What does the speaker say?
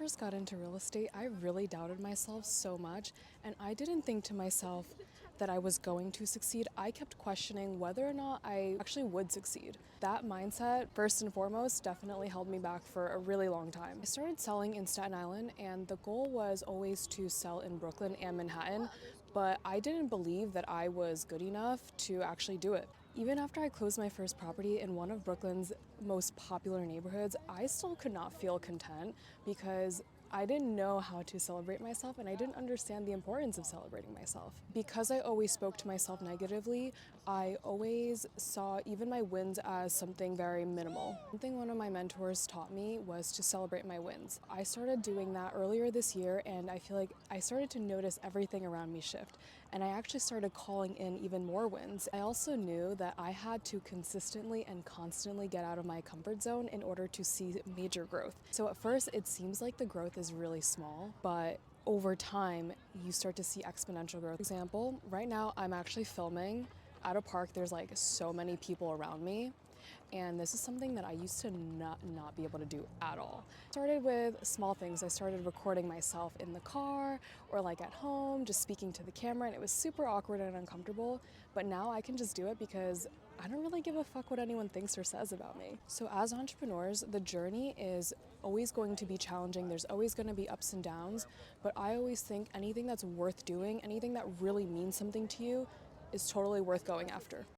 first got into real estate, I really doubted myself so much, and I didn't think to myself that I was going to succeed. I kept questioning whether or not I actually would succeed. That mindset, first and foremost, definitely held me back for a really long time. I started selling in Staten Island, and the goal was always to sell in Brooklyn and Manhattan, but I didn't believe that I was good enough to actually do it. Even after I closed my first property in one of Brooklyn's most popular neighborhoods, I still could not feel content because I didn't know how to celebrate myself and I didn't understand the importance of celebrating myself. Because I always spoke to myself negatively, I always saw even my wins as something very minimal. One thing one of my mentors taught me was to celebrate my wins. I started doing that earlier this year and I feel like I started to notice everything around me shift. And I actually started calling in even more wins. I also knew that I had to consistently and constantly get out of my comfort zone in order to see major growth. So at first it seems like the growth is really small, but over time you start to see exponential growth. For example, right now I'm actually filming at a park. There's like so many people around me, and this is something that I used to not be able to do at all. Started with small things. I started recording myself in the car or like at home, just speaking to the camera, and it was super awkward and uncomfortable, but now I can just do it because I don't really give a fuck what anyone thinks or says about me. So as entrepreneurs, the journey is always going to be challenging. There's always going to be ups and downs, but I always think anything that's worth doing, anything that really means something to you, is totally worth going after.